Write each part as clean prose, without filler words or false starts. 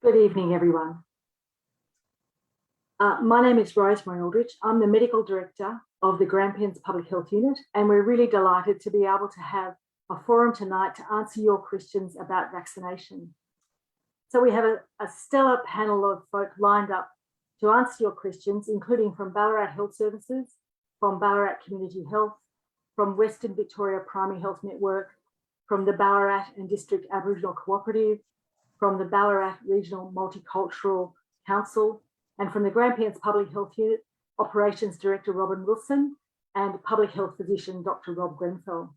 Good evening, everyone. My name is Rosemary Aldrich. I'm the Medical Director of the Grampians Public Health Unit, and we're really delighted to be able to have a forum tonight to answer your questions about vaccination. So we have a stellar panel of folk lined up to answer your questions, including from Ballarat Health Services, from Ballarat Community Health, from Western Victoria Primary Health Network, from the Ballarat and District Aboriginal Cooperative, from the Ballarat Regional Multicultural Council, and from the Grampians Public Health Unit, Operations Director Robin Wilson and Public Health Physician Dr. Rob Grenfell.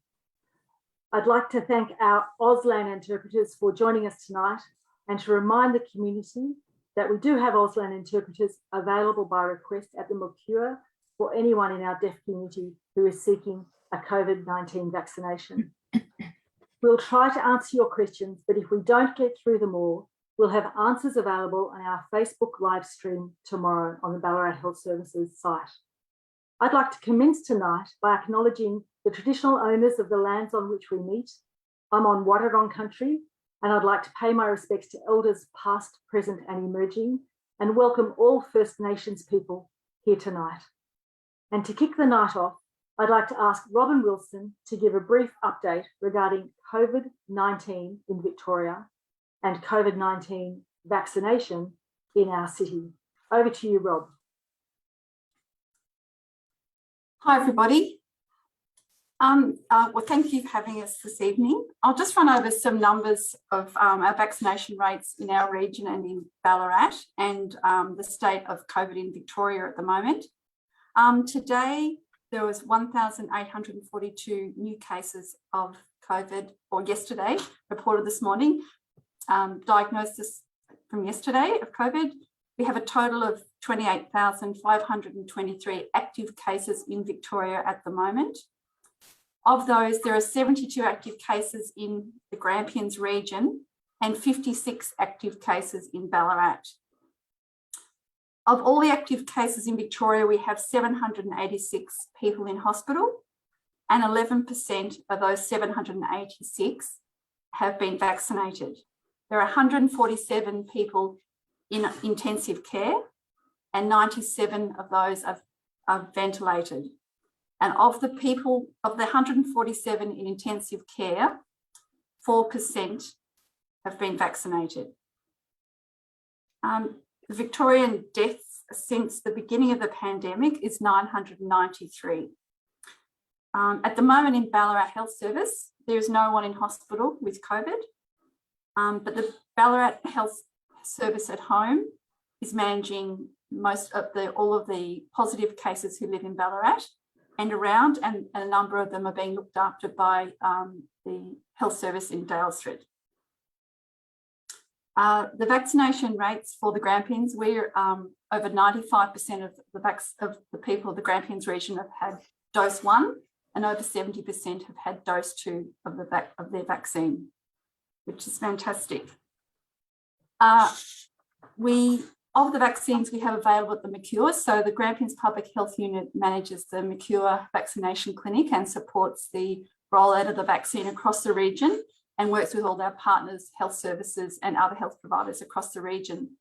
I'd like to thank our Auslan interpreters for joining us tonight and to remind the community that we do have Auslan interpreters available by request at the Multicultural for anyone in our deaf community who is seeking a COVID-19 vaccination. We'll try to answer your questions, but if we don't get through them all, we'll have answers available on our Facebook live stream tomorrow on the Ballarat Health Services site. I'd like to commence tonight by acknowledging the traditional owners of the lands on which we meet. I'm on Wadawurrung country, and I'd like to pay my respects to elders past, present and emerging, and welcome all First Nations people here tonight. And to kick the night off, I'd like to ask Robin Wilson to give a brief update regarding COVID-19 in Victoria and COVID-19 vaccination in our city. Over to you, Rob. Hi, everybody. Well, thank you for having us this evening. I'll just run over some numbers of our vaccination rates in our region and in Ballarat and the state of COVID in Victoria at the moment. Today, there was 1,842 new cases of COVID, or yesterday, reported this morning, diagnosis from yesterday of COVID. We have a total of 28,523 active cases in Victoria at the moment. Of those, there are 72 active cases in the Grampians region and 56 active cases in Ballarat. Of all the active cases in Victoria, we have 786 people in hospital, and 11% of those 786 have been vaccinated. There are 147 people in intensive care, and 97 of those are ventilated. And of the 147 in intensive care, 4% have been vaccinated. The Victorian deaths since the beginning of the pandemic is 993. At the moment in Ballarat Health Service, there is no one in hospital with COVID, but the Ballarat Health Service at home is managing all of the positive cases who live in Ballarat and around, and a number of them are being looked after by the health service in Dale Street. The vaccination rates for the Grampians, we're over 95% of the people of the Grampians region have had dose 1, and over 70% have had dose 2 of their vaccine, which is fantastic. Of the vaccines we have available at the Mercure, so the Grampians Public Health Unit manages the Mercure Vaccination Clinic and supports the rollout of the vaccine across the region and works with all our partners, health services and other health providers across the region.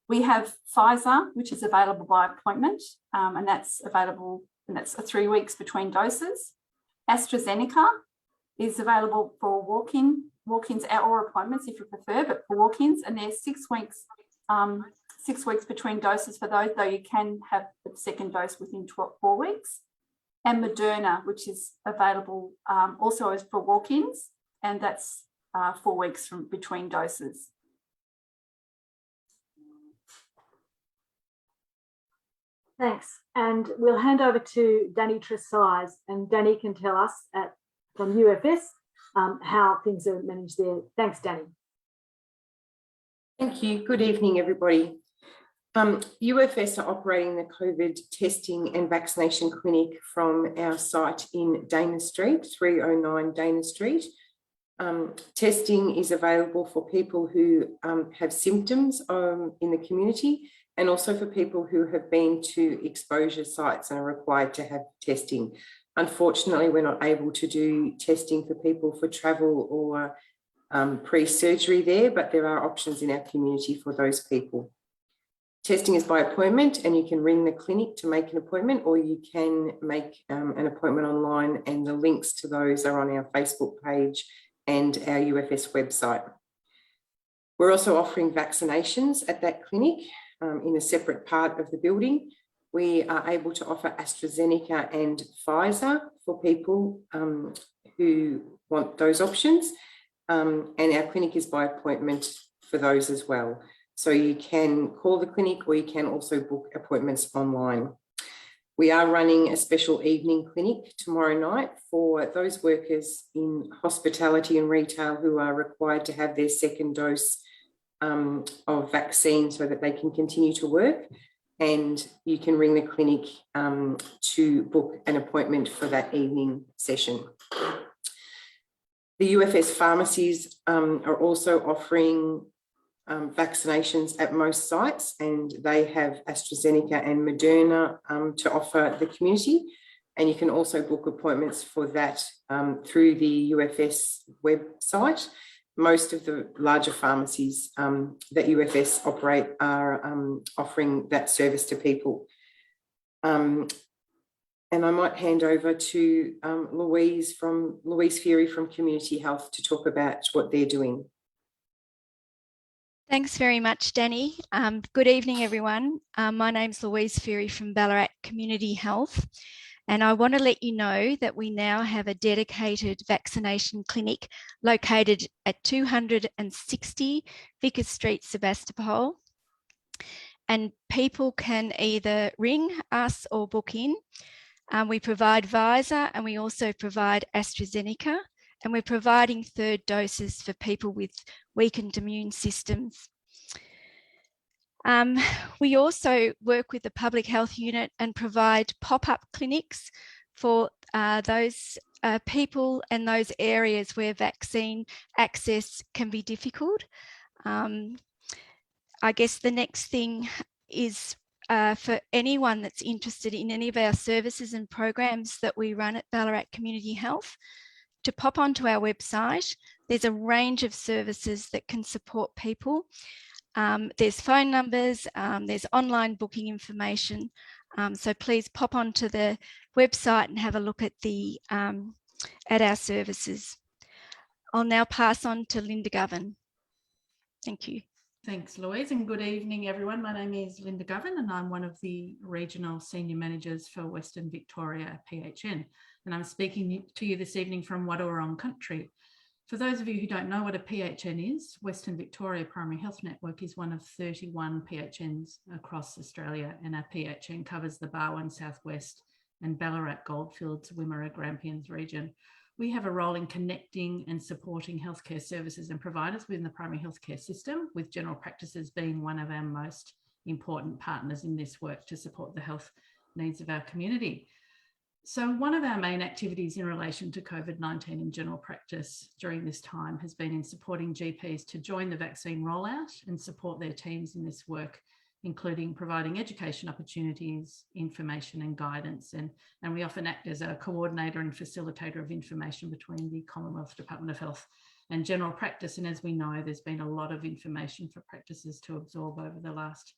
We have Pfizer, which is available by appointment, and that's available, and that's 3 weeks between doses. Astrazeneca is available for walk-ins or appointments if you prefer, but for walk-ins, and there's 6 weeks 6 weeks between doses for those, though you can have the second dose within 4 weeks. And Moderna, which is available also as for walk-ins, and that's 4 weeks from between doses. Thanks. And we'll hand over to Danny Tresize, and Danny can tell us from UFS how things are managed there. Thanks, Danny. Thank you. Good evening, everybody. UFS are operating the COVID testing and vaccination clinic from our site in Dana Street, 309 Dana Street. Testing is available for people who have symptoms in the community, and also for people who have been to exposure sites and are required to have testing. Unfortunately, we're not able to do testing for people for travel or pre-surgery there, but there are options in our community for those people. Testing is by appointment, and you can ring the clinic to make an appointment, or you can make an appointment online, and the links to those are on our Facebook page and our UFS website. We're also offering vaccinations at that clinic in a separate part of the building. We are able to offer Astrazeneca and Pfizer for people who want those options. And our clinic is by appointment for those as well. So you can call the clinic, or you can also book appointments online. We are running a special evening clinic tomorrow night for those workers in hospitality and retail who are required to have their second dose of vaccine so that they can continue to work. And you can ring the clinic to book an appointment for that evening session. The UFS pharmacies are also offering vaccinations at most sites, and they have AstraZeneca and Moderna to offer the community. And you can also book appointments for that through the UFS website. Most of the larger pharmacies that UFS operate are offering that service to people. And I might hand over to Louise Fury from Community Health to talk about what they're doing. Thanks very much, Danny. Good evening, everyone. My name's Louise Fury from Ballarat Community Health, and I want to let you know that we now have a dedicated vaccination clinic located at 260 Vickers Street, Sebastopol, and people can either ring us or book in. We provide Pfizer, and we also provide AstraZeneca, and we're providing third doses for people with weakened immune systems. We also work with the public health unit and provide pop-up clinics for those people and those areas where vaccine access can be difficult. I guess the next thing is for anyone that's interested in any of our services and programs that we run at Ballarat Community Health, to pop onto our website. There's a range of services that can support people. There's phone numbers, there's online booking information. So please pop onto the website and have a look at our services. I'll now pass on to Linda Govan. Thank you. Thanks, Louise, and good evening, everyone. My name is Linda Govan, and I'm one of the regional senior managers for Western Victoria PHN. And I'm speaking to you this evening from Wadawurrung country. For those of you who don't know what a PHN is, Western Victoria Primary Health Network is one of 31 PHNs across Australia, and our PHN covers the Barwon Southwest and Ballarat Goldfields, Wimmera Grampians region. We have a role in connecting and supporting healthcare services and providers within the primary healthcare system, with general practices being one of our most important partners in this work to support the health needs of our community. So one of our main activities in relation to COVID-19 in general practice during this time has been in supporting GPs to join the vaccine rollout and support their teams in this work, including providing education opportunities, information and guidance. And we often act as a coordinator and facilitator of information between the Commonwealth Department of Health and general practice. And as we know, there's been a lot of information for practices to absorb over the last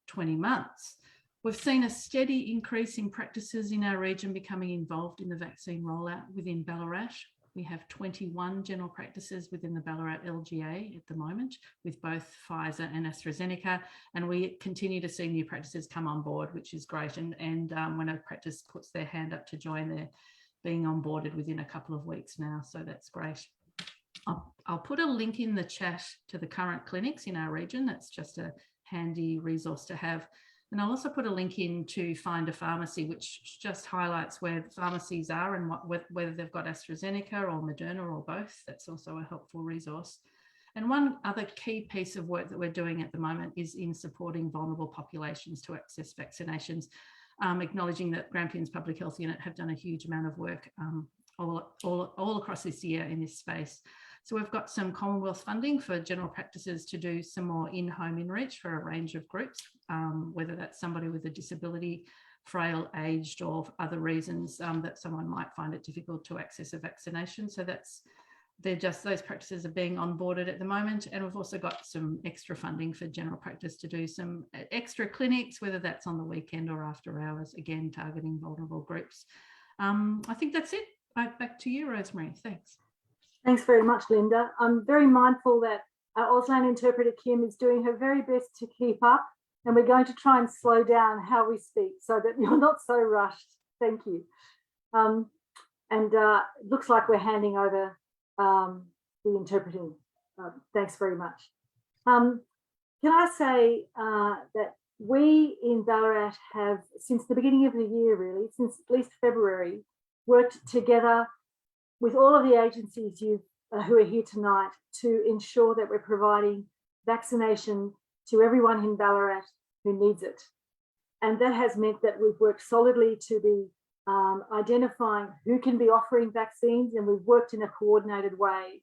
20 months. We've seen a steady increase in practices in our region becoming involved in the vaccine rollout within Ballarat. We have 21 general practices within the Ballarat LGA at the moment, with both Pfizer and AstraZeneca, and we continue to see new practices come on board, which is great. And when a practice puts their hand up to join, they're being onboarded within a couple of weeks now, so that's great. I'll put a link in the chat to the current clinics in our region. That's just a handy resource to have. And I'll also put a link in to Find a Pharmacy, which just highlights where pharmacies are and whether they've got AstraZeneca or Moderna or both. That's also a helpful resource. And one other key piece of work that we're doing at the moment is in supporting vulnerable populations to access vaccinations, acknowledging that Grampians Public Health Unit have done a huge amount of work all across this year in this space. So we've got some Commonwealth funding for general practices to do some more in-home in-reach for a range of groups, whether that's somebody with a disability, frail, aged, or other reasons that someone might find it difficult to access a vaccination. So that's those practices are being onboarded at the moment, and we've also got some extra funding for general practice to do some extra clinics, whether that's on the weekend or after hours, again targeting vulnerable groups. I think that's it. Back to you, Rosemary. Thanks. Thanks very much, Linda. I'm very mindful that our Auslan interpreter Kim is doing her very best to keep up, and we're going to try and slow down how we speak so that you're not so rushed. Thank you. It looks like we're handing over the interpreting. Thanks very much. Can I say that we in Ballarat have, since the beginning of the year really, since at least February, worked together with all of the agencies who are here tonight to ensure that we're providing vaccination to everyone in Ballarat who needs it. And that has meant that we've worked solidly to be identifying who can be offering vaccines, and we've worked in a coordinated way.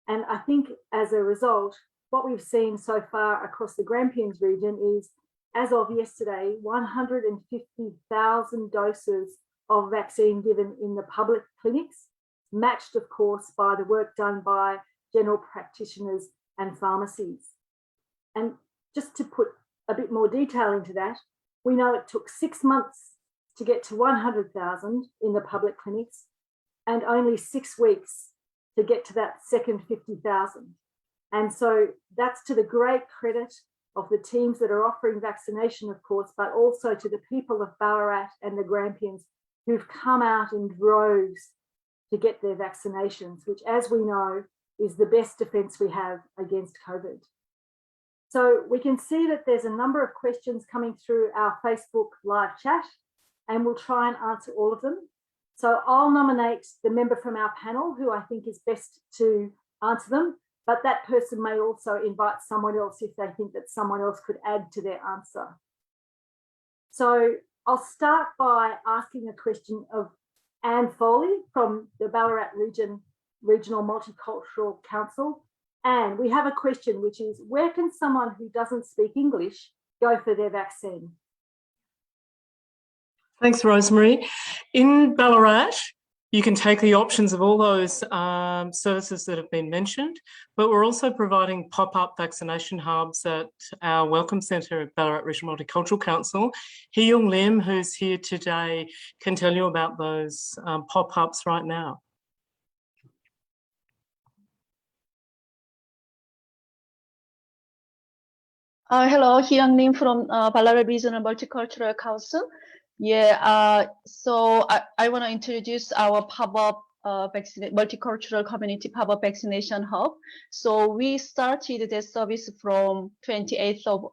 And I think as a result, what we've seen so far across the Grampians region is, as of yesterday, 150,000 doses of vaccine given in the public clinics, matched, of course, by the work done by general practitioners and pharmacies. And just to put a bit more detail into that, we know it took 6 months to get to 100,000 in the public clinics, and only 6 weeks to get to that second 50,000. And so that's to the great credit of the teams that are offering vaccination, of course, but also to the people of Ballarat and the Grampians who've come out in droves to get their vaccinations, which, as we know, is the best defence we have against COVID. So we can see that there's a number of questions coming through our Facebook live chat, and we'll try and answer all of them. So I'll nominate the member from our panel who I think is best to answer them, but that person may also invite someone else if they think that someone else could add to their answer. So I'll start by asking a question of Anne Foley from the Ballarat Regional Multicultural Council. Anne, we have a question which is, where can someone who doesn't speak English go for their vaccine? Thanks, Rosemary. In Ballarat, you can take the options of all those services that have been mentioned, but we're also providing pop-up vaccination hubs at our Welcome Centre at Ballarat Regional Multicultural Council. Hee-Young Lim, who's here today, can tell you about those pop-ups right now. Hello, Hee-Young Lim from Ballarat Regional Multicultural Council. So I want to introduce our pop-up multicultural community pop-up vaccination hub. So we started this service from 28th of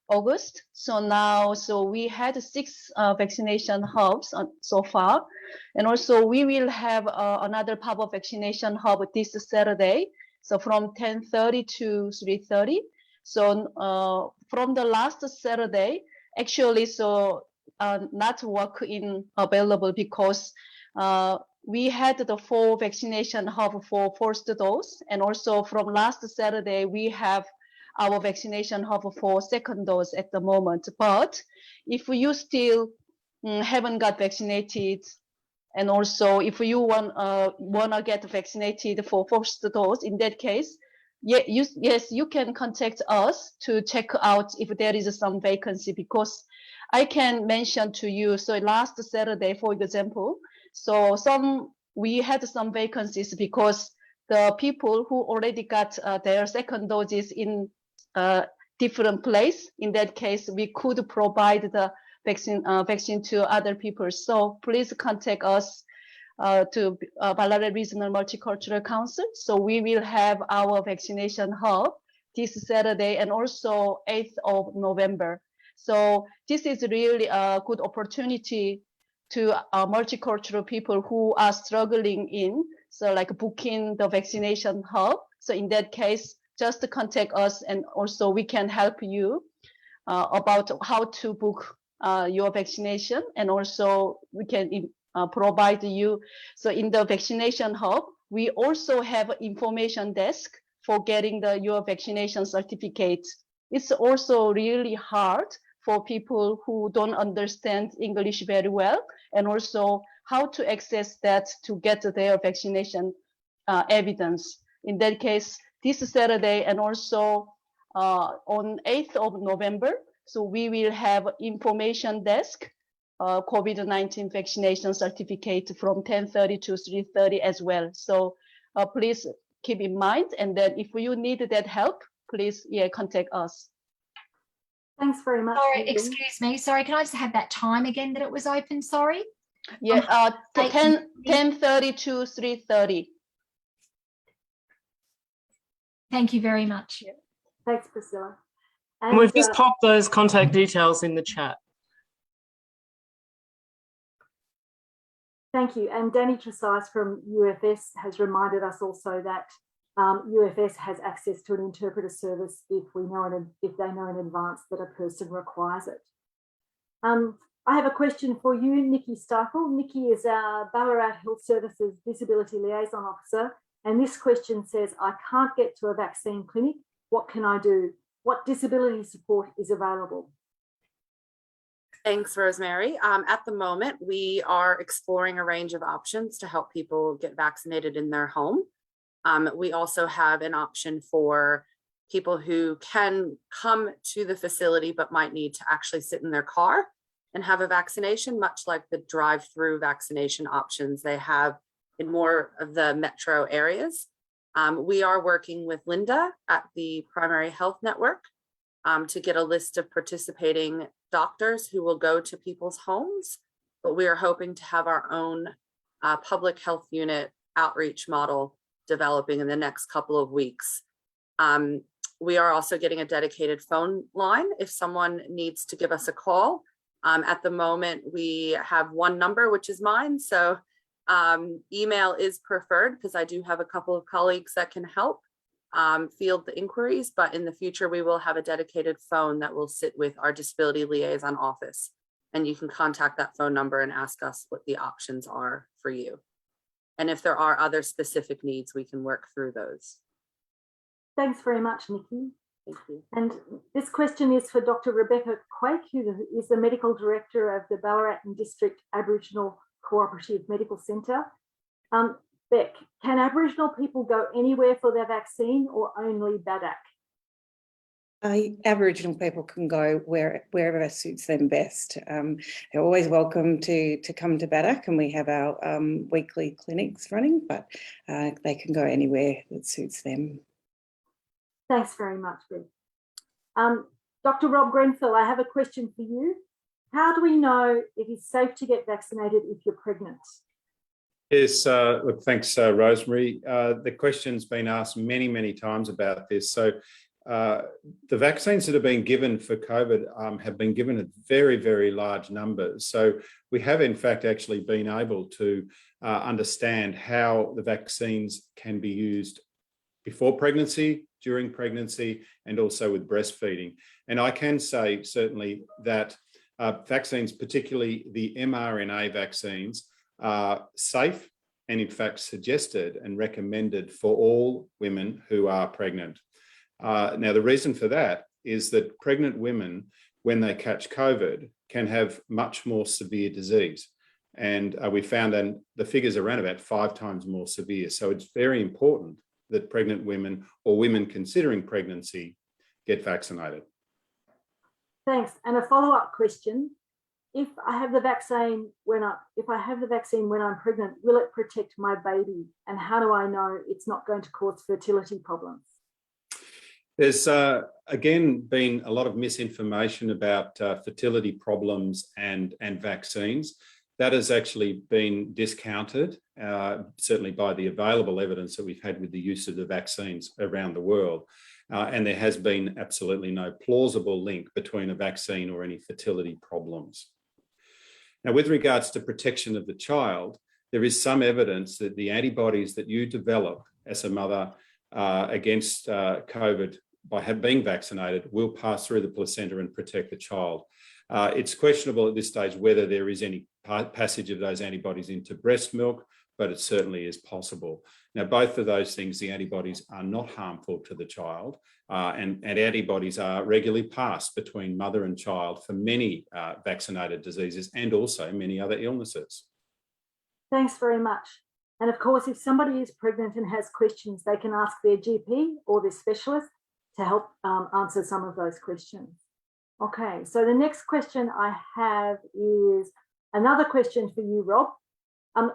August. So we had 6 vaccination hubs so far, and also we will have another pop-up vaccination hub this Saturday. So from 10:30 to 3:30. So from the last Saturday, actually, not walk-in available because we had the 4 vaccination hub for first dose, and also from last Saturday we have our vaccination hub for second dose at the moment. But if you still haven't got vaccinated, and also if you wanna get vaccinated for first dose, in that case, yes, you can contact us to check out if there is some vacancy, because I can mention to you, so last Saturday, for example, so we had some vacancies because the people who already got their second doses in different place, in that case, we could provide the vaccine to other people. So please contact us to Ballarat Regional Multicultural Council. So we will have our vaccination hub this Saturday and also 8th of November. So this is really a good opportunity to multicultural people who are struggling so like booking the vaccination hub. So in that case, just contact us, and also we can help you about how to book your vaccination, and also we can provide you. So in the vaccination hub, we also have an information desk for getting your vaccination certificate. It's also really hard for people who don't understand English very well, and also how to access that to get their vaccination evidence. In that case, this Saturday and also on 8th of November, so we will have information desk, COVID-19 vaccination certificate from 10:30 to 3:30 as well. So please keep in mind, and then if you need that help, please contact us. Thanks very much. Sorry, Lynn. excuse me. Sorry, can I just have that time again that it was open? Sorry. Yeah, 10:30 to 3:30. Thank you very much. Thanks, Priscilla. And we've just popped those contact details in the chat. Thank you. And Danny Tresize from UFS has reminded us also that UFS has access to an interpreter service if they know in advance that a person requires it. I have a question for you, Nikki Stifle. Nikki is our Ballarat Health Services Disability Liaison Officer. And this question says, I can't get to a vaccine clinic. What can I do? What disability support is available? Thanks, Rosemary. At the moment, we are exploring a range of options to help people get vaccinated in their home. We also have an option for people who can come to the facility but might need to actually sit in their car and have a vaccination, much like the drive-through vaccination options they have in more of the metro areas. We are working with Linda at the Primary Health Network to get a list of participating doctors who will go to people's homes, but we are hoping to have our own public health unit outreach model developing in the next couple of weeks. We are also getting a dedicated phone line if someone needs to give us a call. At the moment, we have one number, which is mine. So email is preferred because I do have a couple of colleagues that can help field the inquiries, but in the future, we will have a dedicated phone that will sit with our disability liaison office. And you can contact that phone number and ask us what the options are for you. And if there are other specific needs, we can work through those. Thanks very much, Nikki. Thank you. And this question is for Dr. Rebecca Quake, who is the Medical Director of the Ballarat and District Aboriginal Cooperative Medical Centre. Beck, can Aboriginal people go anywhere for their vaccine or only BADAC? Aboriginal people can go wherever suits them best. They're always welcome to come to BADAC, and we have our weekly clinics running, but they can go anywhere that suits them. Thanks very much, Beck. Dr. Rob Grenfell, I have a question for you. How do we know it is safe to get vaccinated if you're pregnant? Yes, look, thanks, Rosemary. The question's been asked many, many times about this. So the vaccines that have been given for COVID have been given at very, very large numbers. So we have, in fact, actually been able to understand how the vaccines can be used before pregnancy, during pregnancy, and also with breastfeeding. And I can say certainly that vaccines, particularly the mRNA vaccines, are safe and in fact suggested and recommended for all women who are pregnant. Now, the reason for that is that pregnant women, when they catch COVID, can have much more severe disease. And we found that the figures are around about 5 times more severe. So it's very important that pregnant women or women considering pregnancy get vaccinated. Thanks. And a follow-up question. If I have the vaccine when I'm pregnant, will it protect my baby? And how do I know it's not going to cause fertility problems? There's again been a lot of misinformation about fertility problems and vaccines. That has actually been discounted, certainly by the available evidence that we've had with the use of the vaccines around the world. And there has been absolutely no plausible link between a vaccine or any fertility problems. Now, with regards to protection of the child, there is some evidence that the antibodies that you develop as a mother against COVID by being vaccinated will pass through the placenta and protect the child. It's questionable at this stage whether there is any passage of those antibodies into breast milk, but it certainly is possible. Now, both of those things, the antibodies are not harmful to the child, and antibodies are regularly passed between mother and child for many vaccinated diseases and also many other illnesses. Thanks very much. And of course, if somebody is pregnant and has questions, they can ask their GP or their specialist to help answer some of those questions. Okay, so the next question I have is another question for you, Rob.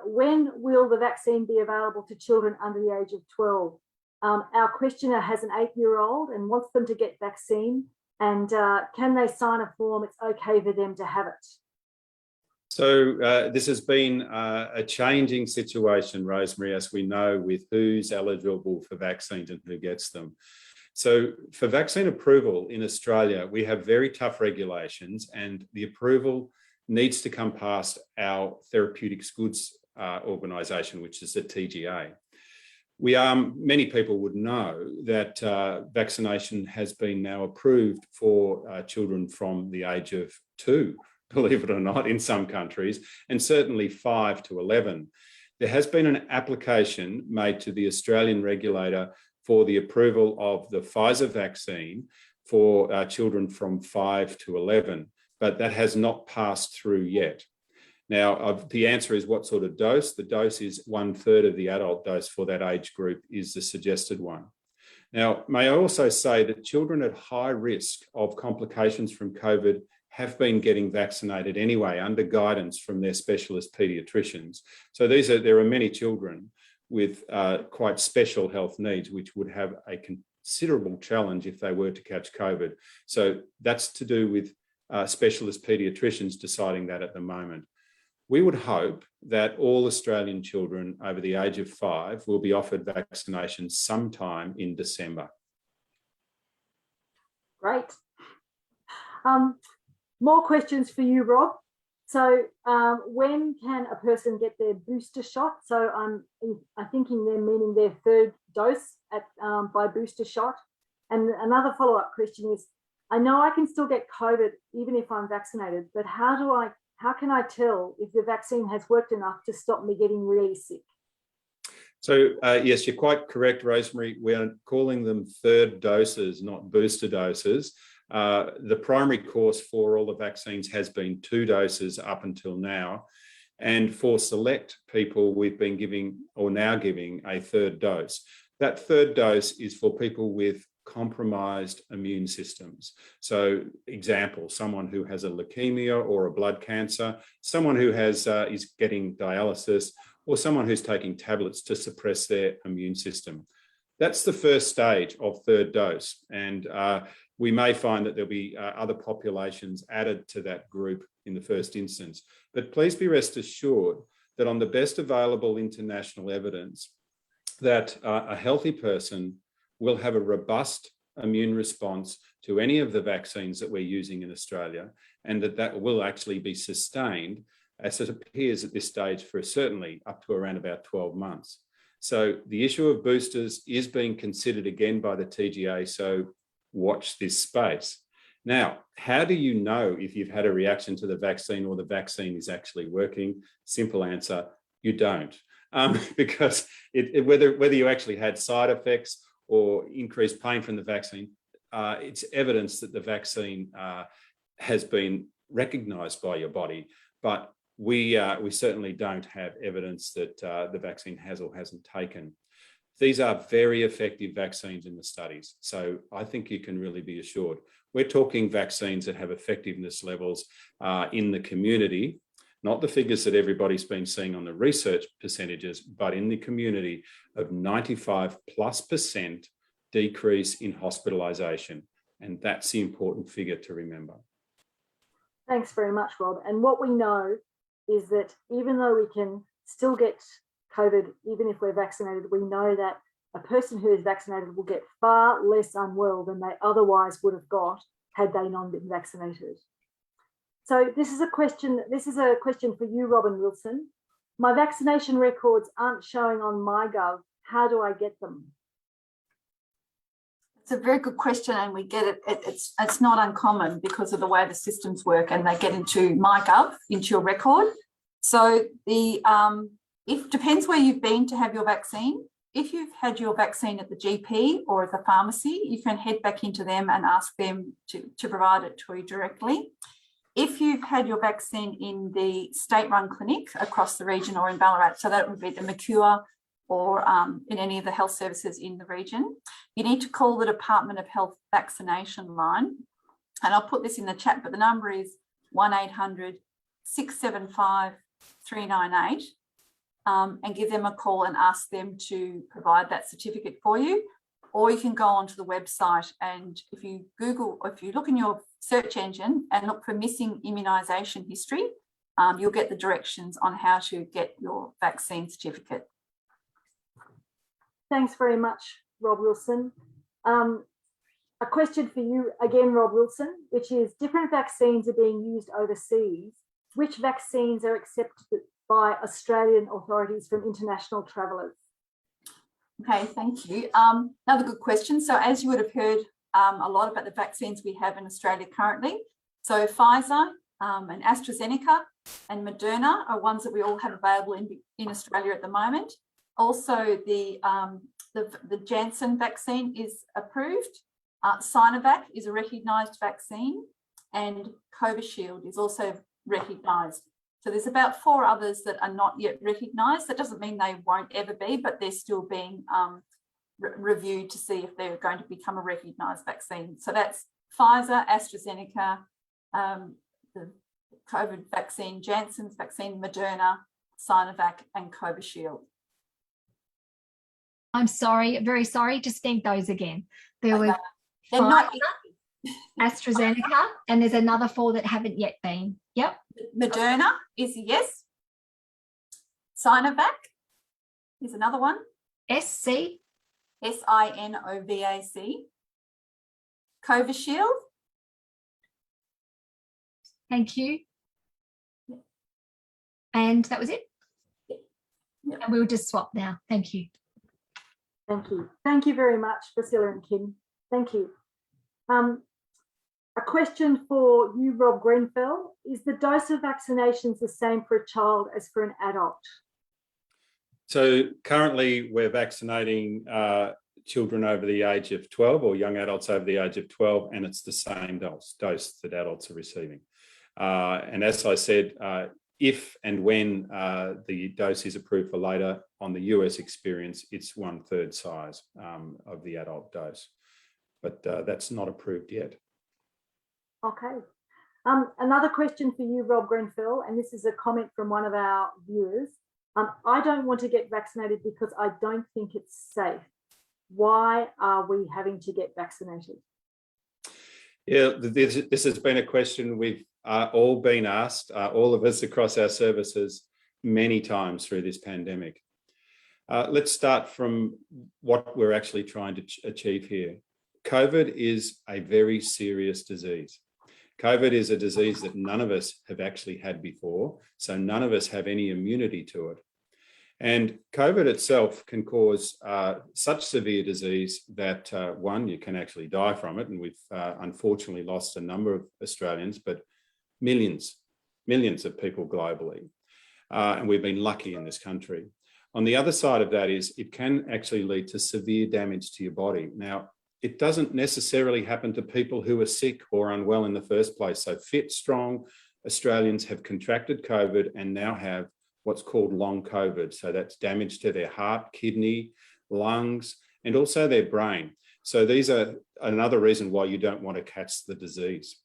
When will the vaccine be available to children under the age of 12? Our questioner has an 8-year-old and wants them to get vaccine, and can they sign a form? It's okay for them to have it. So this has been a changing situation, Rosemary, as we know, with who's eligible for vaccines and who gets them. So for vaccine approval in Australia, we have very tough regulations, and the approval needs to come past our Therapeutics Goods organisation, which is the TGA. Many people would know that vaccination has been now approved for children from the age of 2, believe it or not, in some countries, and certainly 5 to 11. There has been an application made to the Australian regulator for the approval of the Pfizer vaccine for children from 5 to 11, but that has not passed through yet. Now, the answer is what sort of dose? The dose is 1/3 of the adult dose for that age group is the suggested one. Now, may I also say that children at high risk of complications from COVID have been getting vaccinated anyway under guidance from their specialist paediatricians. So there are many children with quite special health needs which would have a considerable challenge if they were to catch COVID. So that's to do with specialist paediatricians deciding that at the moment. We would hope that all Australian children over the age of 5 will be offered vaccination sometime in December. Great. More questions for you, Rob. So when can a person get their booster shot? So I'm thinking they're meaning their 3rd dose by booster shot. And another follow-up question is, I know I can still get COVID even if I'm vaccinated, but how can I tell if the vaccine has worked enough to stop me getting really sick? So yes, you're quite correct, Rosemary. We are calling them 3rd doses, not booster doses. The primary course for all the vaccines has been 2 doses up until now. And for select people, we've been giving or now giving a 3rd dose. That 3rd dose is for people with compromised immune systems. So example, someone who has a leukemia or a blood cancer, someone who is getting dialysis, or someone who's taking tablets to suppress their immune system. That's the first stage of 3rd dose. And we may find that there'll be other populations added to that group in the first instance. But please be rest assured that on the best available international evidence, that a healthy person will have a robust immune response to any of the vaccines that we're using in Australia, and that will actually be sustained, as it appears at this stage, for certainly up to around about 12 months. So the issue of boosters is being considered again by the TGA, so watch this space. Now, how do you know if you've had a reaction to the vaccine or the vaccine is actually working? Simple answer, you don't. Because whether you actually had side effects or increased pain from the vaccine, it's evidence that the vaccine has been recognised by your body. But we certainly don't have evidence that the vaccine has or hasn't taken. These are very effective vaccines in the studies. So I think you can really be assured. We're talking vaccines that have effectiveness levels in the community, not the figures that everybody's been seeing on the research percentages, but in the community of 95+% decrease in hospitalisation. And that's the important figure to remember. Thanks very much, Rob. And what we know is that even though we can still get COVID, even if we're vaccinated, we know that a person who is vaccinated will get far less unwell than they otherwise would have got had they not been vaccinated. So this is a question for you, Robin Wilson. My vaccination records aren't showing on MyGov. How do I get them? It's a very good question, and we get it. It's not uncommon because of the way the systems work, and they get into MyGov, into your record. So it depends where you've been to have your vaccine. If you've had your vaccine at the GP or at the pharmacy, you can head back into them and ask them to provide it to you directly. if you've had your vaccine in the state-run clinic across the region or in Ballarat, so that would be the McCure or in any of the health services in the region, you need to call the Department of Health vaccination line. And I'll put this in the chat, but the number is 1800 675 398 and give them a call and ask them to provide that certificate for you. Or you can go onto the website, and if you Google, or if you look in your search engine and look for missing immunisation history, you'll get the directions on how to get your vaccine certificate. Thanks very much, Rob Wilson. A question for you again, Rob Wilson, which is different vaccines are being used overseas. Which vaccines are accepted by Australian authorities from international travellers? Okay, thank you. Another good question. So as you would have heard a lot about the vaccines we have in Australia currently. So Pfizer and Astrazeneca and Moderna are ones that we all have available in Australia at the moment. Also, the Janssen vaccine is approved. Sinovac is a recognised vaccine, and Covishield is also recognised. So there's about 4 others that are not yet recognised. That doesn't mean they won't ever be, but they're still being reviewed to see if they're going to become a recognised vaccine. So that's Pfizer, AstraZeneca, the COVID vaccine, Janssen's vaccine, Moderna, Sinovac, and Covishield. I'm sorry, very sorry. Just think those again. There was They're not AstraZeneca, and there's another 4 that haven't yet been. Yep. Moderna is a yes. Sinovac is another one. SC. Sinovac. Covishield. Thank you. And that was it. Yep. And we'll just swap now. Thank you. Thank you. Thank you very much, Priscilla and Kim. Thank you. A question for you, Rob Grenfell. Is the dose of vaccinations the same for a child as for an adult? So currently we're vaccinating children over the age of 12 or young adults over the age of 12, and it's the same dose that adults are receiving. And as I said, if and when the dose is approved for later, on the US experience, it's 1/3 size of the adult dose. But that's not approved yet. Okay. Another question for you, Rob Grenfell, and this is a comment from one of our viewers. I don't want to get vaccinated because I don't think it's safe. Why are we having to get vaccinated? Yeah, this has been a question we've all been asked, all of us across our services, many times through this pandemic. Let's start from what we're actually trying to achieve here. COVID is a very serious disease. COVID is a disease that none of us have actually had before, so none of us have any immunity to it. And COVID itself can cause such severe disease that, one, you can actually die from it, and we've unfortunately lost a number of Australians, but millions of people globally. And we've been lucky in this country. On the other side of that is it can actually lead to severe damage to your body. Now, it doesn't necessarily happen to people who are sick or unwell in the first place. So fit, strong Australians have contracted COVID and now have what's called long COVID. So that's damage to their heart, kidney, lungs, and also their brain. So these are another reason why you don't want to catch the disease.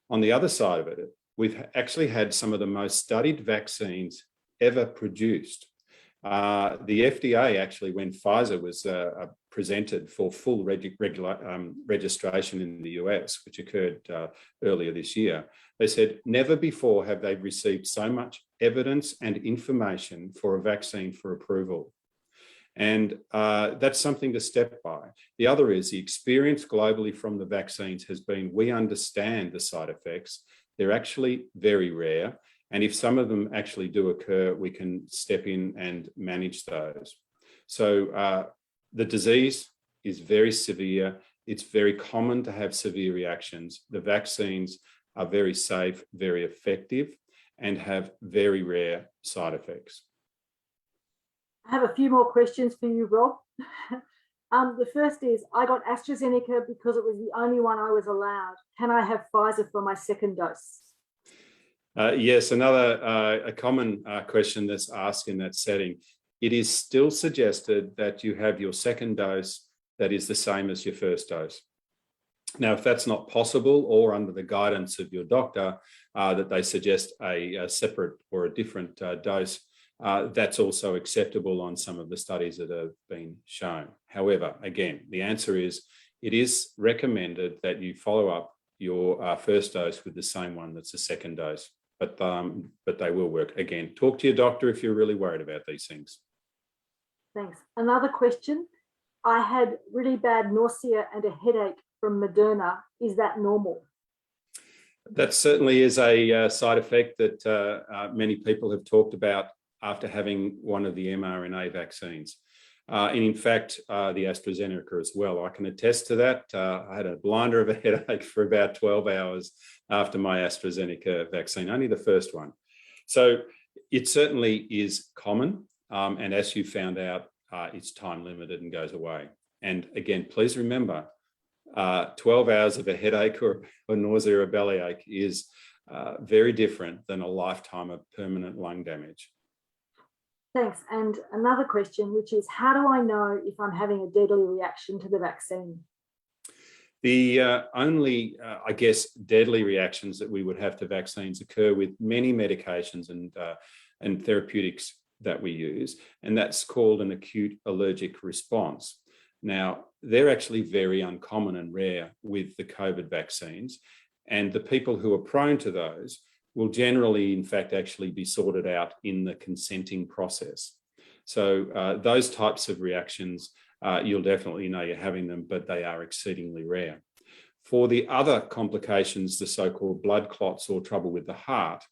On the other side of it, we've actually had some of the most studied vaccines ever produced. The FDA actually, when Pfizer was presented for full registration in the US, which occurred earlier this year, they said never before have they received so much evidence and information for a vaccine for approval. And that's something to step by. The other is the experience globally from the vaccines has been, we understand the side effects. They're actually very rare. And if some of them actually do occur, we can step in and manage those. So the disease is very severe. It's very common to have severe reactions. The vaccines are very safe, very effective, and have very rare side effects. I have a few more questions for you, Rob. The first is, I got AstraZeneca because it was the only one I was allowed. Can I have Pfizer for my second dose? Yes, another a common question that's asked in that setting. It is still suggested that you have your second dose that is the same as your first dose. Now, if that's not possible, or under the guidance of your doctor, that they suggest a separate or a different dose, that's also acceptable on some of the studies that have been shown. However, again, the answer is it is recommended that you follow up your first dose with the same one that's the second dose, but they will work. Again, talk to your doctor if you're really worried about these things. Thanks. Another question. I had really bad nausea and a headache from Moderna. Is that normal? That certainly is a side effect that many people have talked about after having one of the mRNA vaccines. And in fact, the Astrazeneca as well. I can attest to that. I had a blinder of a headache for about 12 hours after my Astrazeneca vaccine, only the first one. So it certainly is common. And as you found out, it's time limited and goes away. And again, please remember, 12 hours of a headache or nausea or bellyache is very different than a lifetime of permanent lung damage. Thanks. And another question, which is, how do I know if I'm having a deadly reaction to the vaccine? The only, I guess, deadly reactions that we would have to vaccines occur with many medications and therapeutics that we use, and that's called an acute allergic response. Now, they're actually very uncommon and rare with the COVID vaccines, and the people who are prone to those will generally, in fact, actually be sorted out in the consenting process. So those types of reactions, you'll definitely know you're having them, but they are exceedingly rare. For the other complications, the so-called blood clots or trouble with the heart,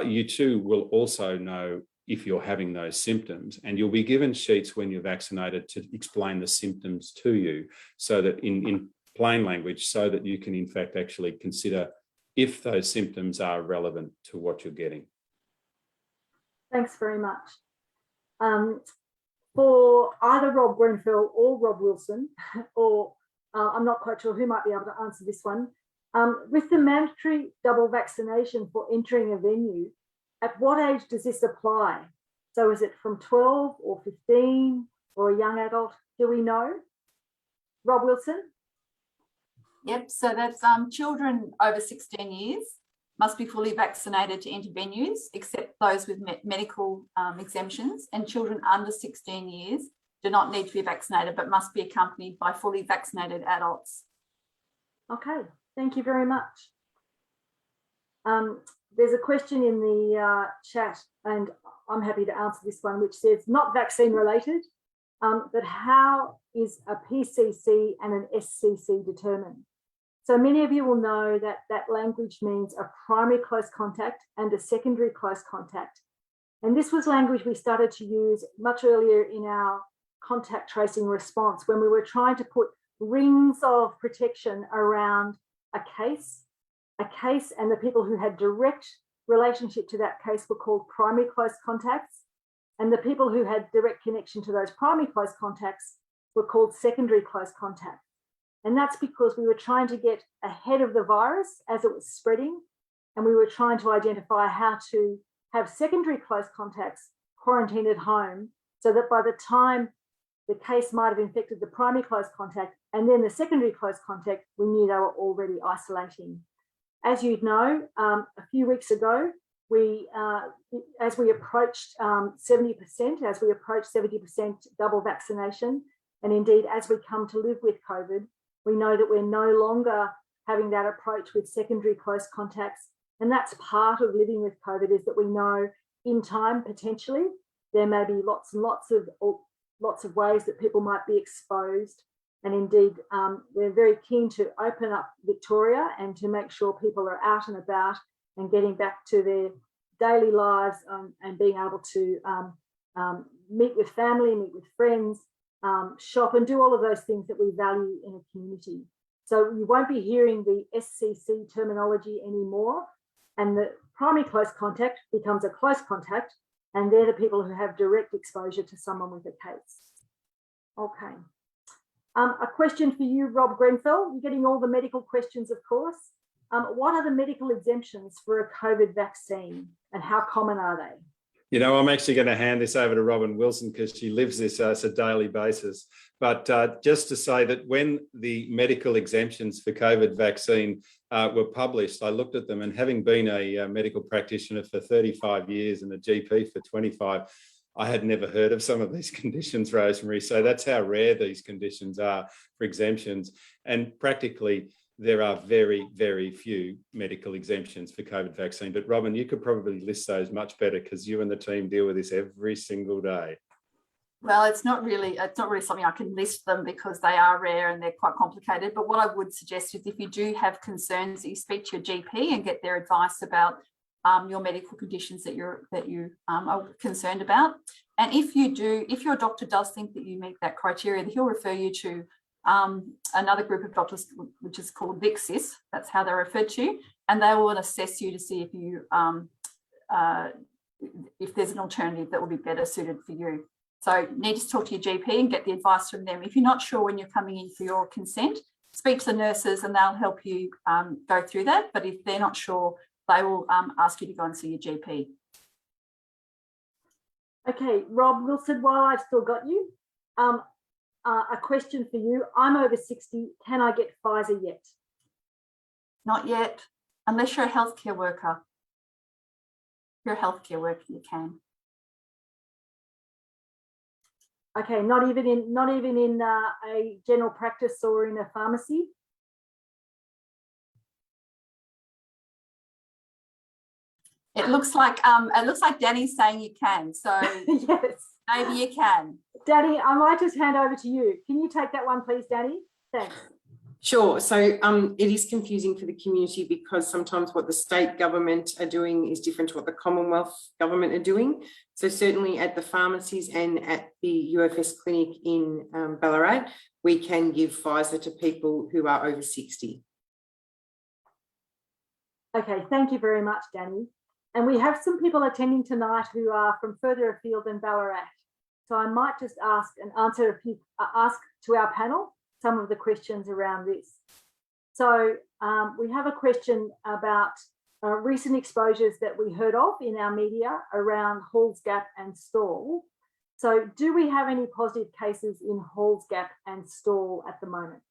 you too will also know if you're having those symptoms, and you'll be given sheets when you're vaccinated to explain the symptoms to you, so that in plain language, so that you can in fact actually consider if those symptoms are relevant to what you're getting. Thanks very much. For either Rob Grenfell or Rob Wilson, or I'm not quite sure who might be able to answer this one, with the mandatory double vaccination for entering a venue, at what age does this apply? So is it from 12 or 15 or a young adult? Do we know? Rob Wilson? Yep, so that's children over 16 years must be fully vaccinated to enter venues, except those with medical exemptions, and children under 16 years do not need to be vaccinated, but must be accompanied by fully vaccinated adults. Okay, thank you very much. There's a question in the chat, and I'm happy to answer this one, which says, not vaccine related, but how is a PCC and an SCC determined? So many of you will know that that language means a primary close contact and a secondary close contact. And this was language we started to use much earlier in our contact tracing response, when we were trying to put rings of protection around a case, and the people who had direct relationship to that case were called primary close contacts, and the people who had direct connection to those primary close contacts were called secondary close contacts. And that's because we were trying to get ahead of the virus as it was spreading, and we were trying to identify how to have secondary close contacts quarantined at home, so that by the time the case might have infected the primary close contact and then the secondary close contact, we knew they were already isolating. As you'd know, a few weeks ago, as we approached 70%, as we approached 70% double vaccination, and indeed as we come to live with COVID, we know that we're no longer having that approach with secondary close contacts. And that's part of living with COVID, is that we know in time, potentially, there may be lots and lots of ways that people might be exposed. And indeed, we're very keen to open up Victoria and to make sure people are out and about and getting back to their daily lives, and being able to meet with family, meet with friends, shop, and do all of those things that we value in a community. So you won't be hearing the SCC terminology anymore, and the primary close contact becomes a close contact, and they're the people who have direct exposure to someone with a case. Okay. A question for you, Rob Grenfell. You're getting all the medical questions, of course. what are the medical exemptions for a COVID vaccine and how common are they? You know, I'm actually going to hand this over to Robin Wilson because she lives this as a daily basis. But just to say that when the medical exemptions for COVID vaccine were published, I looked at them, and having been a medical practitioner for 35 years and a GP for 25, I had never heard of some of these conditions, Rosemary. So that's how rare these conditions are for exemptions. And practically, there are very, very few medical exemptions for COVID vaccine. But Robin, you could probably list those much better because you and the team deal with this every single day. Well, it's not really something I can list them because they are rare and they're quite complicated. But what I would suggest is if you do have concerns, that you speak to your GP and get their advice about your medical conditions that you are concerned about. And if your doctor does think that you meet that criteria, he'll refer you to another group of doctors, which is called VIXIS. That's how they're referred to, and they will assess you to see if you if there's an alternative that will be better suited for you. So you need to talk to your GP and get the advice from them. If you're not sure when you're coming in for your consent, speak to the nurses and they'll help you go through that. But if they're not sure, they will ask you to go and see your GP. Okay, Rob Wilson, while I've still got you, a question for you. I'm over 60. Can I get Pfizer yet? Not yet, unless you're a healthcare worker. If you're a healthcare worker, you can. Okay, not even in a general practice or in a pharmacy. It looks like Danny's saying you can. So yes, maybe you can. Danny, I might just hand over to you. Can you take that one, please, Danny? Thanks. Sure. So it is confusing for the community because sometimes what the state government are doing is different to what the Commonwealth government are doing. So certainly at the pharmacies and at the UFS clinic in Ballarat, we can give Pfizer to people who are over 60. Okay, thank you very much, Danny. And we have some people attending tonight who are from further afield than Ballarat. So I might just ask to our panel some of the questions around this. So we have a question about recent exposures that we heard of in our media around Halls Gap and Stawell. So do we have any positive cases in Halls Gap and Stawell at the moment?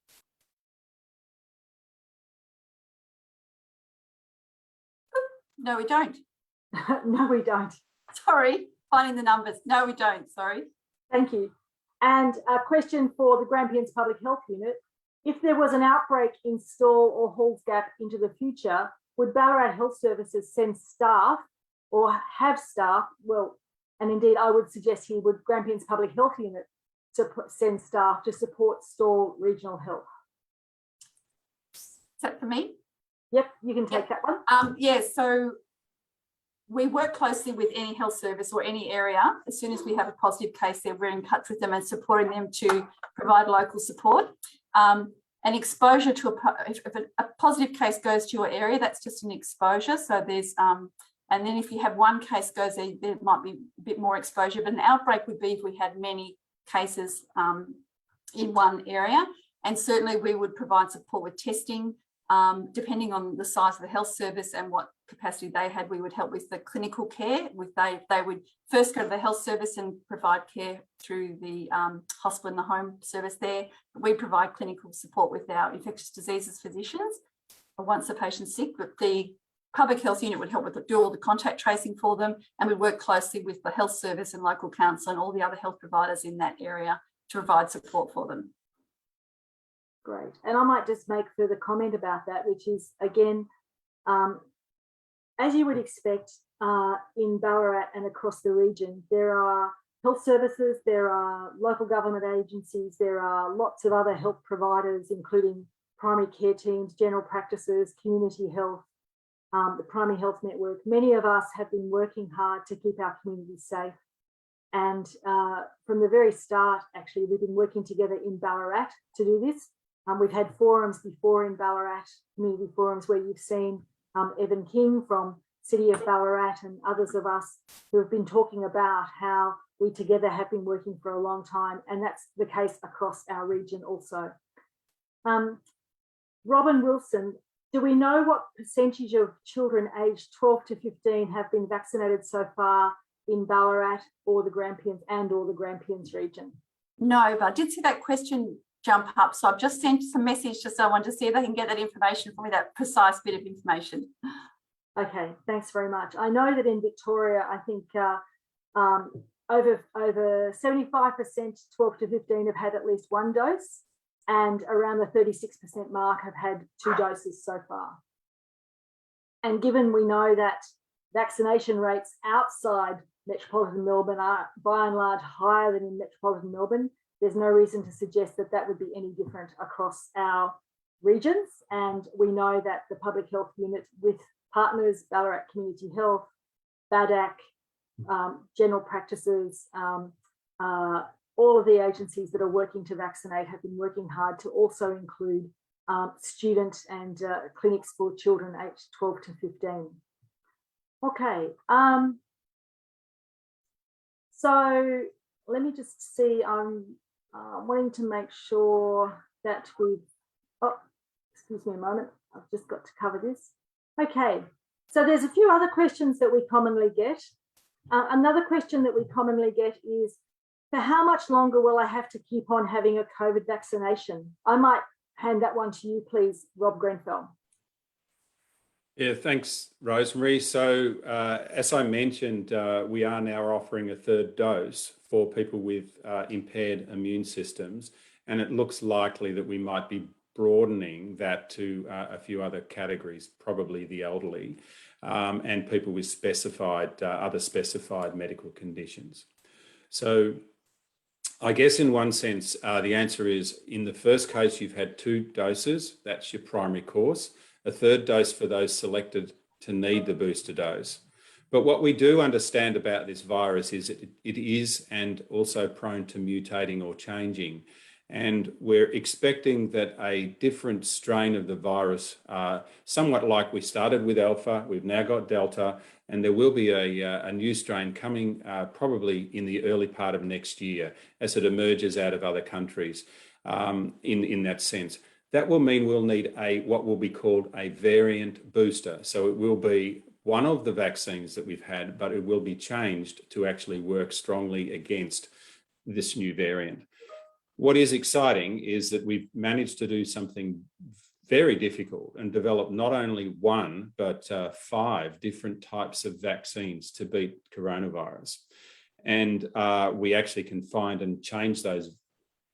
No, we don't. No, we don't. Sorry, finding the numbers. No, we don't. Sorry. Thank you. And a question for the Grampians Public Health Unit. If there was an outbreak in Stawell or Halls Gap into the future, would Ballarat Health Services send staff or have staff, well, and indeed I would suggest here, would Grampians Public Health Unit to send staff to support Stawell Regional Health? Is that for me? Yep, you can take that one. Yes, so we work closely with any health service or any area. As soon as we have a positive case there, we're in touch with them and supporting them to provide local support. An exposure to if a positive case goes to your area, that's just an exposure. So there's, and then if you have one case goes there might be a bit more exposure, but an outbreak would be if we had many cases in one area. And certainly we would provide support with testing, depending on the size of the health service and what capacity they had. We would help with the clinical care. They would first go to the health service and provide care through the hospital and the home service there. We provide clinical support with our infectious diseases physicians once the patient's sick, but the public health unit would help with do all the contact tracing for them, and we work closely with the health service and local council and all the other health providers in that area to provide support for them. Great. And I might just make further comment about that, which is, again, as you would expect in Ballarat and across the region, there are health services, there are local government agencies, there are lots of other health providers, including primary care teams, general practices, community health, the primary health network. Many of us have been working hard to keep our communities safe. And from the very start, actually, we've been working together in Ballarat to do this. We've had forums before in Ballarat, community forums, where you've seen Evan King from City of Ballarat and others of us who have been talking about how we together have been working for a long time, and that's the case across our region also. Robin Wilson, Do we know what percentage of children aged 12 to 15 have been vaccinated so far in Ballarat or the Grampians region? No, but I did see that question jump up. So I've just sent some message to someone to see if they can get that information for me, that precise bit of information. Okay, thanks very much. I know that in Victoria, I think over 75% 12 to 15 have had at least one dose, and around the 36% mark have had 2 doses so far. And given we know that vaccination rates outside metropolitan Melbourne are by and large higher than in metropolitan Melbourne, there's no reason to suggest that that would be any different across our regions. And we know that the public health unit with partners, Ballarat Community Health, BADAC, general practices, all of the agencies that are working to vaccinate have been working hard to also include student and clinics for children aged 12 to 15. Okay, so let me just see, I'm wanting to make sure that we've, oh, excuse me a moment, I've just got to cover this. Okay, so there's a few other questions that we commonly get. Another question that we commonly get is, for how much longer will I have to keep on having a COVID vaccination? I might hand that one to you, please, Rob Grenfell. Yeah, thanks, Rosemary. So as I mentioned, we are now offering a 3rd dose for people with impaired immune systems, and it looks likely that we might be broadening that to a few other categories, probably the elderly and people with other specified medical conditions. So I guess in one sense, the answer is, in the first case, you've had 2 doses, that's your primary course, a 3rd dose for those selected to need the booster dose. But what we do understand about this virus is it is and also prone to mutating or changing. And we're expecting that a different strain of the virus, somewhat like we started with Alpha, we've now got Delta, and there will be a new strain coming probably in the early part of next year as it emerges out of other countries in that sense. That will mean we'll need what will be called a variant booster. So it will be one of the vaccines that we've had, but it will be changed to actually work strongly against this new variant. What is exciting is that we've managed to do something very difficult and develop not only 1, but 5 different types of vaccines to beat coronavirus. And we actually can find and change those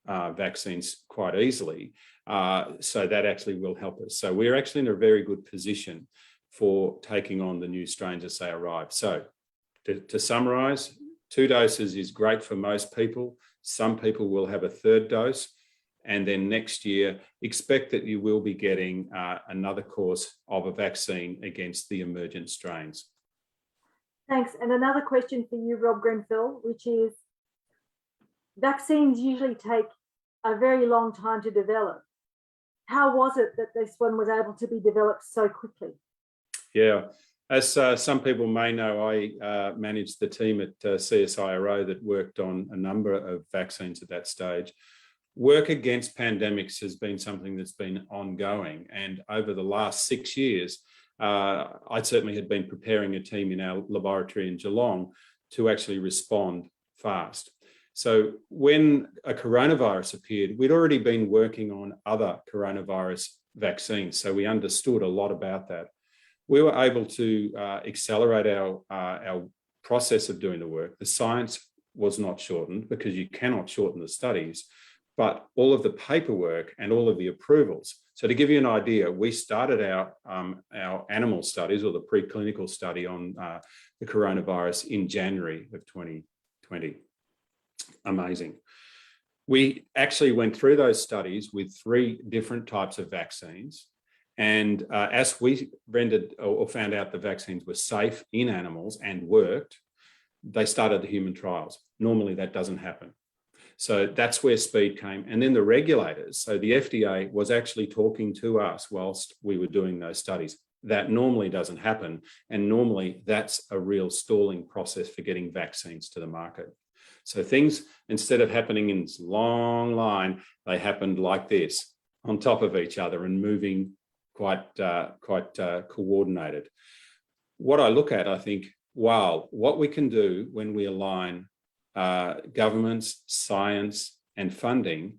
vaccines quite easily. So that actually will help us. So we're actually in a very good position for taking on the new strains as they arrive. So to summarize, 2 doses is great for most people. Some people will have a 3rd dose. And then next year, expect that you will be getting another course of a vaccine against the emergent strains. Thanks. And another question for you, Rob Grenfell, which is, vaccines usually take a very long time to develop. How was it that this one was able to be developed so quickly? Yeah, as some people may know, I managed the team at CSIRO that worked on a number of vaccines at that stage. Work against pandemics has been something that's been ongoing. And over the last 6 years, I certainly had been preparing a team in our laboratory in Geelong to actually respond fast. So when a coronavirus appeared, we'd already been working on other coronavirus vaccines. So we understood a lot about that. We were able to accelerate our process of doing the work. The science was not shortened because you cannot shorten the studies, but all of the paperwork and all of the approvals. So to give you an idea, we started our animal studies, or the preclinical study on the coronavirus, in January of 2020. Amazing. We actually went through those studies with 3 different types of vaccines. And as we rendered or found out the vaccines were safe in animals and worked, they started the human trials. Normally that doesn't happen. So that's where speed came. And then the regulators, so the FDA was actually talking to us whilst we were doing those studies. That normally doesn't happen. And normally that's a real stalling process for getting vaccines to the market. So things, instead of happening in this long line, they happened like this, on top of each other and moving quite coordinated. What I look at, I think, wow, what we can do when we align governments, science, and funding,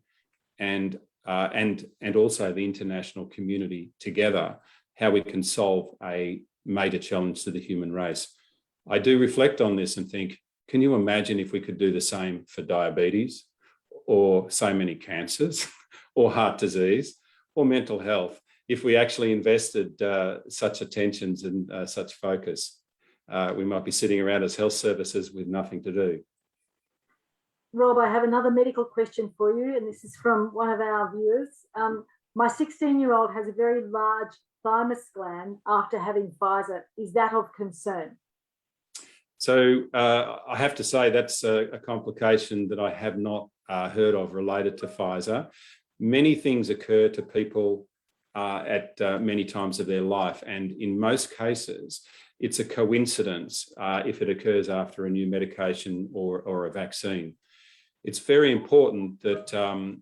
and also the international community together, how we can solve a major challenge to the human race. I do reflect on this and think, can you imagine if we could do the same for diabetes, or so many cancers, or heart disease, or mental health, if we actually invested such attentions and such focus? We might be sitting around as health services with nothing to do. Rob, I have another medical question for you, and this is from one of our viewers. My 16-year-old has a very large thymus gland after having Pfizer. Is that of concern? So I have to say that's a complication that I have not heard of related to Pfizer. Many things occur to people at many times of their life, and in most cases, it's a coincidence if it occurs after a new medication or a vaccine. It's very important that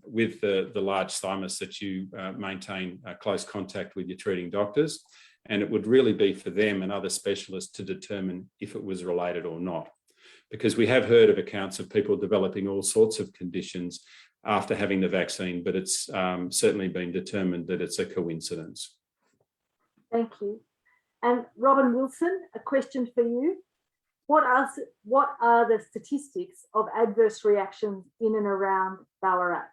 with the large thymus that you maintain close contact with your treating doctors, and it would really be for them and other specialists to determine if it was related or not. Because we have heard of accounts of people developing all sorts of conditions after having the vaccine, but it's certainly been determined that it's a coincidence. Thank you. And Robin Wilson, a question for you. What are the statistics of adverse reactions in and around Ballarat?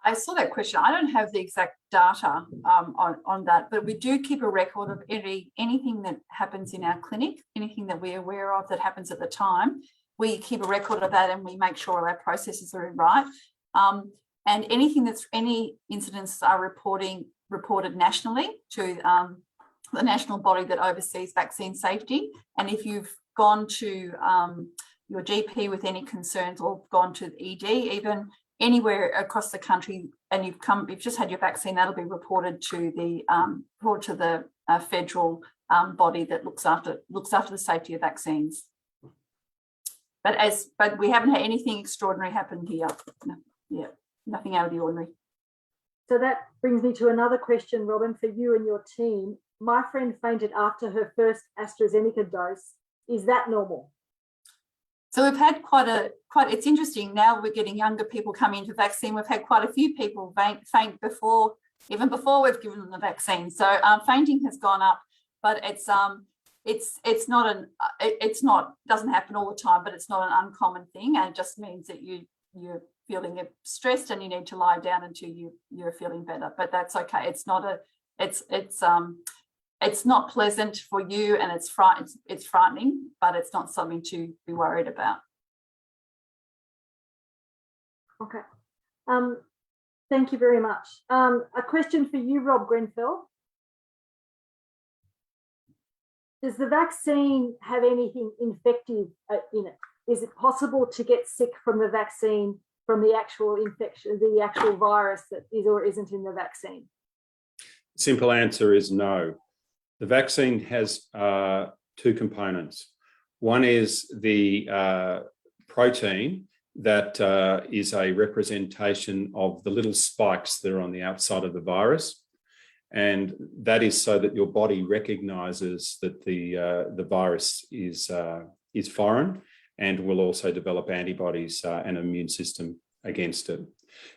I saw that question. I don't have the exact data on that, but we do keep a record of anything that happens in our clinic, anything that we're aware of that happens at the time. We keep a record of that and we make sure our processes are right. And any incidents are reported nationally to the national body that oversees vaccine safety. And if you've gone to your GP with any concerns, or gone to the ED, even anywhere across the country, and you've just had your vaccine, that'll be reported to the federal body that looks after the safety of vaccines. But we haven't had anything extraordinary happen here. No, yeah, nothing out of the ordinary. So that brings me to another question, Robin, for you and your team. My friend fainted after her first Astrazeneca dose. Is that normal? So we've had it's interesting, now we're getting younger people coming into vaccine. We've had quite a few people faint even before we've given them the vaccine. So fainting has gone up, but doesn't happen all the time, but it's not an uncommon thing. And it just means that you're feeling stressed and you need to lie down until you're feeling better, but that's okay. It's not pleasant for you, and it's frightening, but it's not something to be worried about. Okay. Thank you very much. A question for you, Rob Grenfell. Does the vaccine have anything infective in it? Is it possible to get sick from the vaccine, from the actual infection, the actual virus that is or isn't in the vaccine? Simple answer is no. The vaccine has two components. One is the protein that is a representation of the little spikes that are on the outside of the virus. And that is so that your body recognises that the virus is foreign, and will also develop antibodies and immune system against it.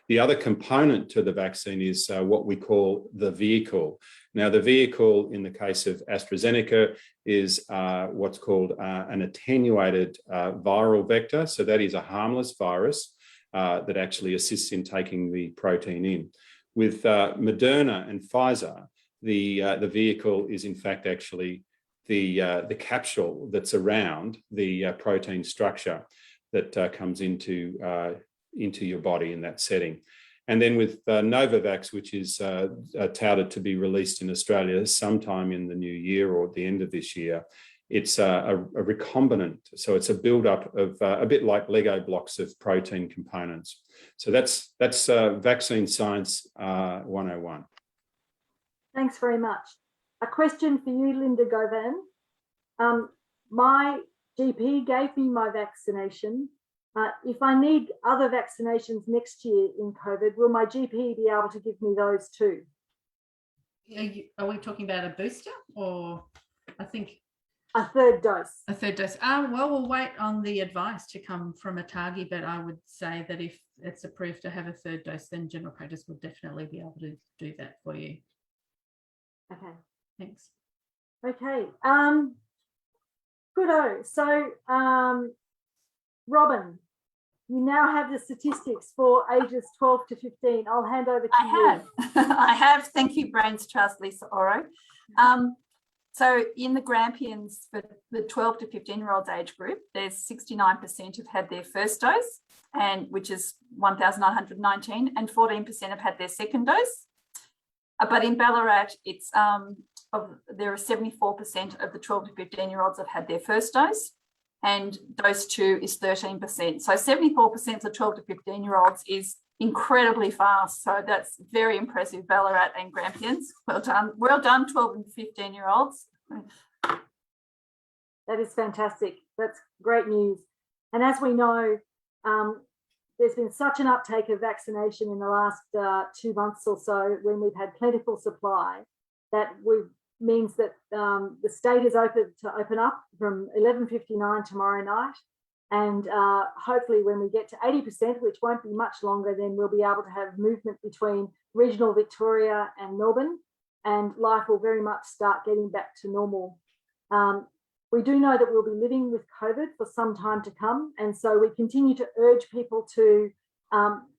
The other component to the vaccine is what we call the vehicle. Now, the vehicle in the case of Astrazeneca is what's called an attenuated viral vector. So that is a harmless virus that actually assists in taking the protein in. With Moderna and Pfizer, the vehicle is in fact actually the capsule that's around the protein structure that comes into your body in that setting. And then with Novavax, which is touted to be released in Australia sometime in the new year or at the end of this year, it's a recombinant. So it's a buildup of a bit like Lego blocks of protein components. So that's vaccine science 101. Thanks very much. A question for you, Linda Govan. My GP gave me my vaccination. If I need other vaccinations next year in COVID, will my GP be able to give me those too? are we talking about a booster, or I think a third dose? A third dose. Well, we'll wait on the advice to come from ATAGI, but I would say that if it's approved to have a third dose, then general practice will definitely be able to do that for you. Okay. Thanks. Okay. Goodo. So, Robin, you now have the statistics for ages 12 to 15. I'll hand over to you. I have. Thank you, Brains Trust, Lisa Oro. So in the Grampians, for the 12 to 15-year-olds age group, there's 69% have had their first dose, and which is 1,919, and 14% have had their second dose. But in Ballarat, it's there are 74% of the 12 to 15-year-olds have had their first dose, and dose 2 is 13%. So 74% of the 12 to 15-year-olds is incredibly fast. So that's very impressive, Ballarat and Grampians. Well done. Well done, 12 and 15-year-olds. That is fantastic. That's great news. And as we know, there's been such an uptake of vaccination in the last 2 months or so, when we've had plentiful supply, that means that the state is open up from 11:59 tomorrow night. And hopefully when we get to 80%, which won't be much longer, then we'll be able to have movement between regional Victoria and Melbourne, and life will very much start getting back to normal. We do know that we'll be living with COVID for some time to come. And so we continue to urge people to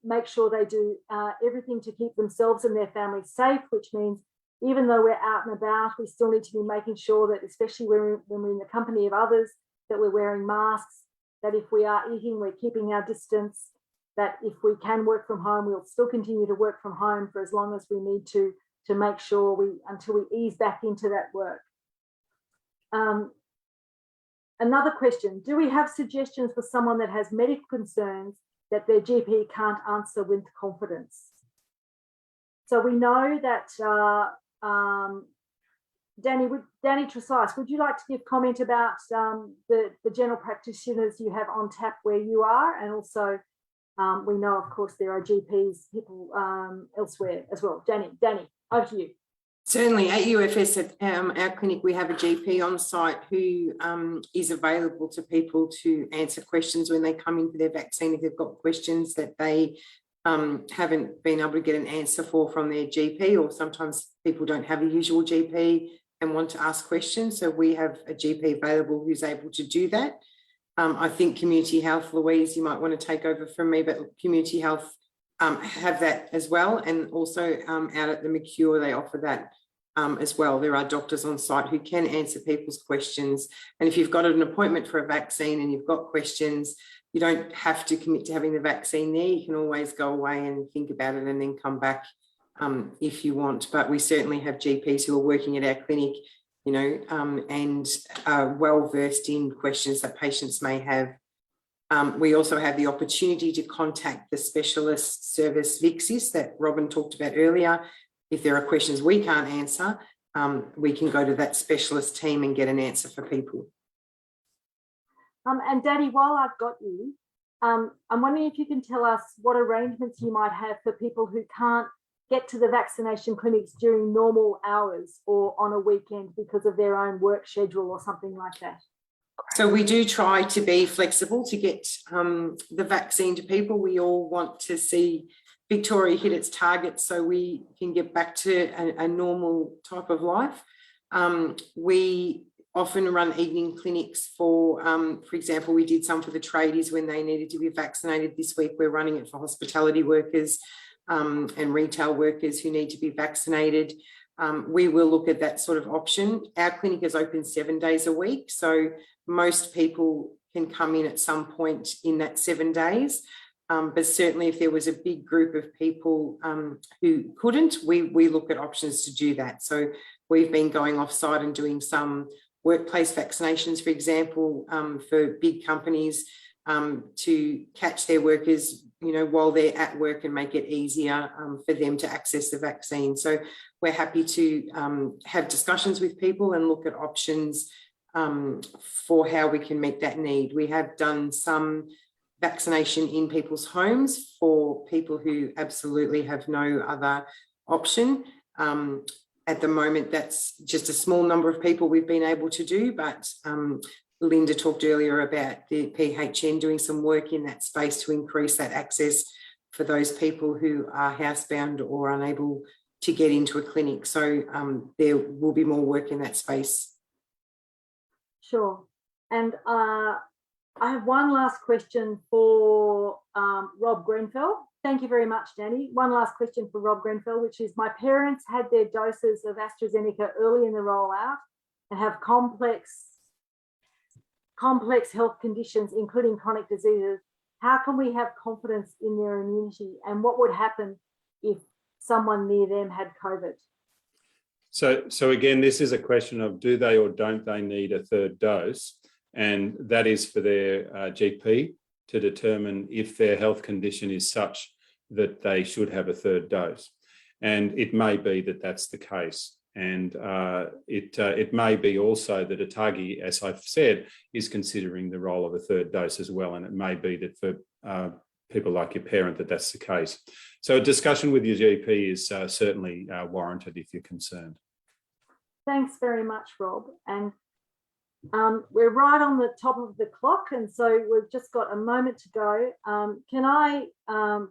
make sure they do everything to keep themselves and their families safe, which means even though we're out and about, we still need to be making sure that, especially when we're in the company of others, that we're wearing masks, that if we are eating, we're keeping our distance, that if we can work from home, we'll still continue to work from home for as long as we need to make sure until we ease back into that work. Another question, do we have suggestions for someone that has medical concerns that their GP can't answer with confidence? So we know that, Danny Tresice, would you like to give comment about the general practitioners you have on tap where you are? And also, we know, of course, there are GPs, people elsewhere as well. Danny, over to you. Certainly, at UFS, at our clinic, we have a GP on site who is available to people to answer questions when they come in for their vaccine. If they've got questions that they haven't been able to get an answer from their GP, or sometimes people don't have a usual GP and want to ask questions. So we have a GP available who's able to do that. I think Community Health, Louise, you might want to take over from me, but Community Health have that as well. And also out at the Mercure, they offer that as well. There are doctors on site who can answer people's questions. And if you've got an appointment for a vaccine and you've got questions, you don't have to commit to having the vaccine there. You can always go away and think about it and then come back if you want. But we certainly have GPs who are working at our clinic, you know, and are well versed in questions that patients may have. We also have the opportunity to contact the specialist service VIXIS that Robin talked about earlier. If there are questions we can't answer, we can go to that specialist team and get an answer for people. And Danny, while I've got you, I'm wondering if you can tell us what arrangements you might have for people who can't get to the vaccination clinics during normal hours or on a weekend because of their own work schedule or something like that. So we do try to be flexible to get the vaccine to people. We all want to see Victoria hit its target so we can get back to a normal type of life. We often run evening clinics for example, we did some for the tradies when they needed to be vaccinated this week. We're running it for hospitality workers and retail workers who need to be vaccinated. We will look at that sort of option. Our clinic is open 7 days a week, so most people can come in at some point in that 7 days. But certainly if there was a big group of people who couldn't, we look at options to do that. So we've been going off-site and doing some workplace vaccinations, for example, for big companies to catch their workers, you know, while they're at work and make it easier for them to access the vaccine. So we're happy to have discussions with people and look at options for how we can meet that need. We have done some vaccination in people's homes for people who absolutely have no other option. at the moment, that's just a small number of people we've been able to do, but Linda talked earlier about the PHN doing some work in that space to increase that access for those people who are housebound or unable to get into a clinic. So there will be more work in that space. Sure. And I have one last question for Rob Grenfell. Thank you very much, Danny. One last question for Rob Grenfell, which is, my parents had their doses of Astrazeneca early in the rollout and have complex health conditions, including chronic diseases. How can we have confidence in their immunity, and what would happen if someone near them had COVID? So again, this is a question of do they or don't they need a third dose? And that is for their GP to determine if their health condition is such that they should have a third dose. And it may be that that's the case. And it may be also that ATAGI, as I've said, is considering the role of a third dose as well. And it may be that for people like your parent that that's the case. So a discussion with your GP is certainly warranted if you're concerned. Thanks very much, Rob. And we're right on the top of the clock, and so we've just got a moment to go. Can I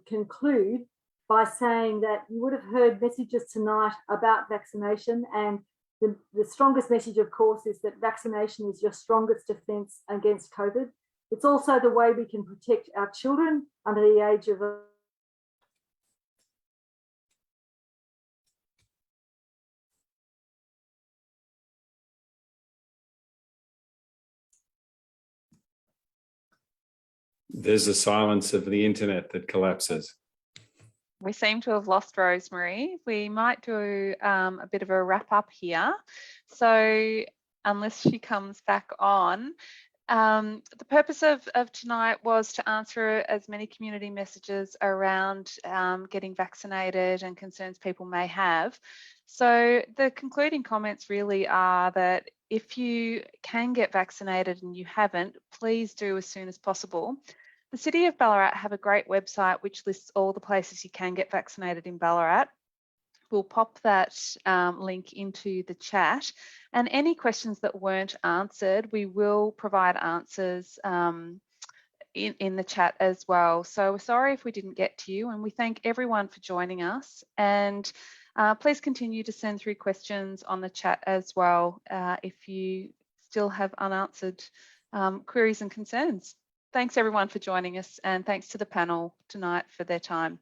conclude by saying that you would have heard messages tonight about vaccination, and the strongest message, of course, is that vaccination is your strongest defence against COVID. It's also the way we can protect our children under the age of There's a silence of the internet that collapses. We seem to have lost Rosemary. We might do a bit of a wrap up here. So unless she comes back on, the purpose of tonight was to answer as many community messages around getting vaccinated and concerns people may have. So the concluding comments really are that if you can get vaccinated and you haven't, please do as soon as possible. The City of Ballarat have a great website which lists all the places you can get vaccinated in Ballarat. We'll pop that link into the chat, and any questions that weren't answered, we will provide answers in the chat as well. So we're sorry if we didn't get to you, and we thank everyone for joining us. And please continue to send through questions on the chat as well if you still have unanswered queries and concerns. Thanks everyone for joining us, and thanks to the panel tonight for their time.